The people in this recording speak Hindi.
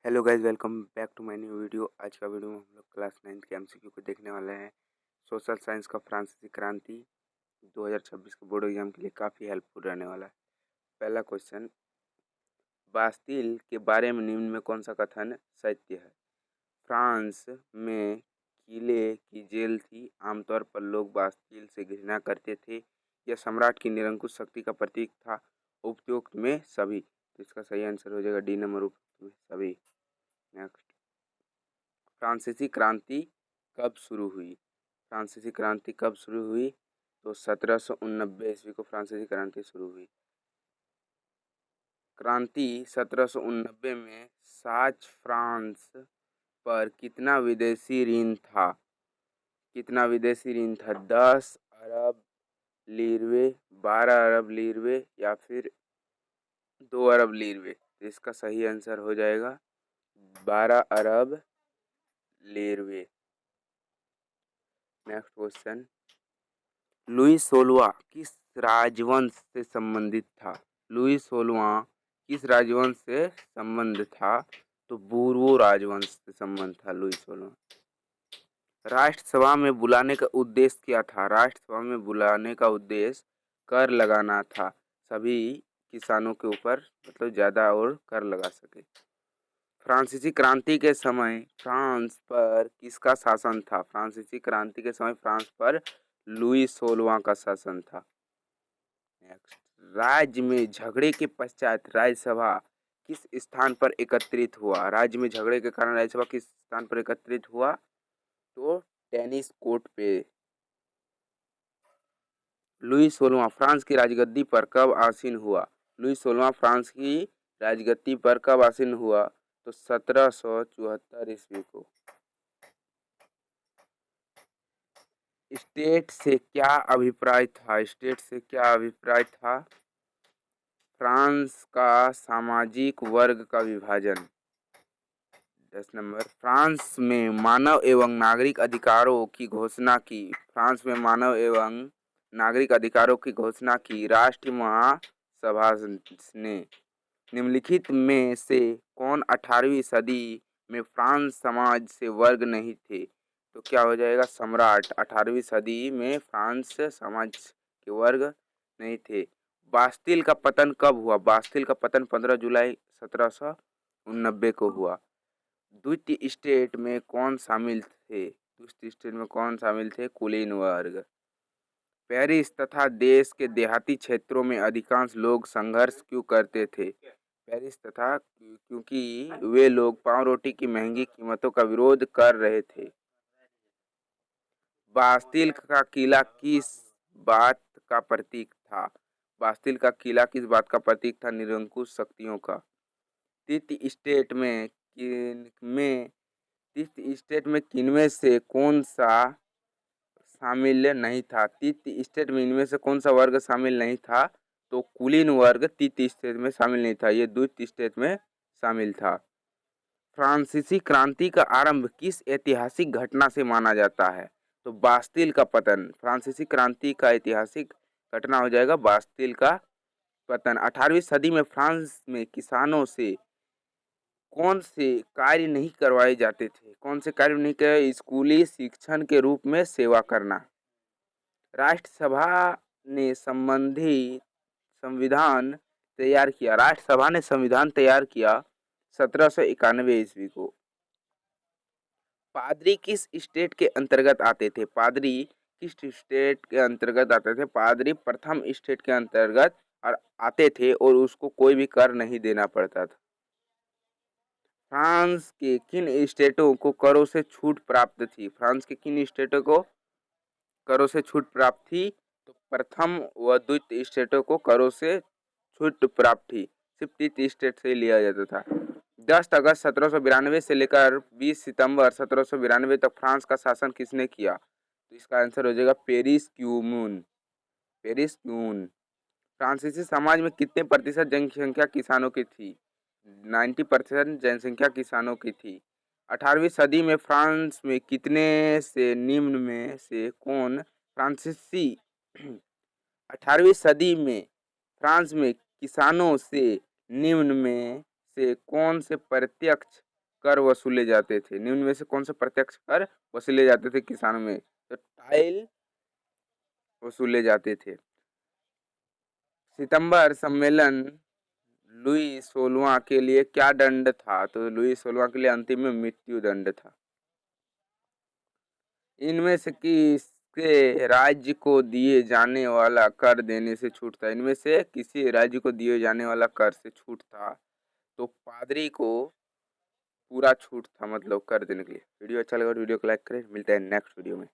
Hello guys, welcome back to my new video. आज का वीडियो में हम लोग क्लास 9 के एमसीक्यू को देखने वाले हैं। सोशल साइंस का फ्रांसीसी क्रांति 2026 के बोर्ड एग्जाम के लिए काफ़ी हेल्पफुल रहने वाला है। पहला क्वेश्चन, बास्तिल के बारे में निम्न में कौन सा कथन सत्य है? फ्रांस में किले की जेल थी। आमतौर पर लोग बास्तिल से घृणा करते थे। यह सम्राट की निरंकुश शक्ति का प्रतीक था। उपयुक्त में सभी। तो इसका सही आंसर हो जाएगा डी नंबर, उपयुक्त में सभी। नेक्स्ट, फ्रांसीसी क्रांति कब शुरू हुई? फ्रांसीसी क्रांति कब शुरू हुई? तो 1789 ईस्वी को फ्रांसीसी क्रांति शुरू हुई। क्रांति 1789 में साच फ्रांस पर कितना विदेशी ऋण था? कितना विदेशी ऋण था? 10 अरब लीरवे, 12 अरब लीरवे या फिर 2 अरब लीरवे। तो इसका सही आंसर हो जाएगा 12 अरब लीरवे। नेक्स्ट क्वेश्चन, लुई 16वां किस राजवंश से संबंधित था? लुई 16वां किस राजवंश से संबंध था? तो बूर्बो राजवंश से संबंध था लुई 16वां। राष्ट्रसभा में बुलाने का उद्देश्य क्या था? राष्ट्रसभा में बुलाने का उद्देश्य कर लगाना था, सभी किसानों के ऊपर, मतलब ज़्यादा और कर लगा सके। फ्रांसीसी क्रांति के समय फ्रांस पर किसका शासन था? फ्रांसीसी क्रांति के समय फ्रांस पर लुई 16वां का शासन था। नेक्स्ट, राज्य में झगड़े के पश्चात राज्यसभा किस स्थान पर एकत्रित हुआ? राज्य में झगड़े के कारण राज्यसभा किस स्थान पर एकत्रित हुआ? तो टेनिस कोर्ट पे। लुई 16वां फ्रांस की राजगद्दी पर कब आसीन हुआ? लुई 16वां फ्रांस की राजगद्दी पर कब आसीन हुआ? तो 1774 ईस्वी को। स्टेट से क्या अभिप्राय था? स्टेट से क्या अभिप्राय था? फ्रांस का सामाजिक वर्ग का विभाजन। 10 नंबर, फ्रांस में मानव एवं नागरिक अधिकारों की घोषणा की। फ्रांस में मानव एवं नागरिक अधिकारों की घोषणा की राष्ट्रीय महासभा ने। निम्नलिखित में से कौन 18वीं सदी में फ्रांस समाज से वर्ग नहीं थे? तो क्या हो जाएगा? सम्राट 18वीं सदी में फ्रांस समाज के वर्ग नहीं थे। बास्तिल का पतन कब हुआ? बास्तिल का पतन 15 जुलाई 1789 को हुआ। द्वितीय स्टेट में कौन शामिल थे? द्वितीय स्टेट में कौन शामिल थे? कुलीन वर्ग। पेरिस तथा देश के देहाती क्षेत्रों में अधिकांश लोग संघर्ष क्यों करते थे? पेरिस तथा क्योंकि वे लोग पाव रोटी की महंगी कीमतों का विरोध कर रहे थे। बास्तिल का किला किस बात का प्रतीक था? बास्तिल का किला किस बात का प्रतीक था? निरंकुश शक्तियों का। तृतीय स्टेट में किनमें से कौन सा शामिल नहीं था? तृतीय स्टेट में इनमें से कौन सा वर्ग शामिल नहीं था? तो कुलीन वर्ग तृतीय स्टेट में शामिल नहीं था, ये द्वितीय स्टेट में शामिल था। फ्रांसीसी क्रांति का आरंभ किस ऐतिहासिक घटना से माना जाता है? तो बास्तिल का पतन। फ्रांसीसी क्रांति का ऐतिहासिक घटना हो जाएगा बास्तिल का पतन। 18वीं सदी में फ्रांस में किसानों से कौन से कार्य नहीं करवाए जाते थे? कौन से कार्य नहीं किए? स्कूली शिक्षण के रूप में सेवा करना। राष्ट्रसभा ने संविधान तैयार किया। राष्ट्रसभा ने संविधान तैयार किया 1791 ईस्वी को। पादरी किस स्टेट के अंतर्गत आते थे? पादरी किस स्टेट के अंतर्गत आते थे? पादरी प्रथम स्टेट के अंतर्गत और आते थे और उसको कोई भी कर नहीं देना पड़ता था। फ्रांस के किन स्टेटों को करों से छूट प्राप्त थी? फ्रांस के किन स्टेटों को करों से छूट प्राप्त थी? तो प्रथम व द्वितीय स्टेटों को करों से छूट प्राप्त थी। सिर्फ तृतीय स्टेट से लिया जाता था। 10 अगस्त 1792 से लेकर 20 सितंबर 1792 तक फ्रांस का शासन किसने किया? तो इसका आंसर हो जाएगा पेरिस क्यूमून। पेरिस क्यूमून। फ्रांसीसी समाज में कितने प्रतिशत जनसंख्या किसानों की थी? 90% जनसंख्या किसानों की थी। 18वीं सदी में फ्रांस में कितने से निम्न में से कौन फ्रांसीसी 18वीं सदी में फ्रांस में किसानों से निम्न में से कौन से प्रत्यक्ष कर वसूले जाते थे? निम्न में से कौन सा प्रत्यक्ष कर वसूले जाते थे किसानों में? तो टाइल वसूले जाते थे। सितंबर सम्मेलन लुई 16वां के लिए क्या दंड था? तो लुई 16वां के लिए अंतिम में मृत्यु दंड था। इनमें से किसके राज्य को दिए जाने वाला कर देने से छूट था? इनमें से किसी राज्य को दिए जाने वाला कर से छूट था? तो पादरी को पूरा छूट था, मतलब कर देने के लिए। वीडियो अच्छा लगा तो वीडियो को लाइक करें। मिलते हैं नेक्स्ट वीडियो में।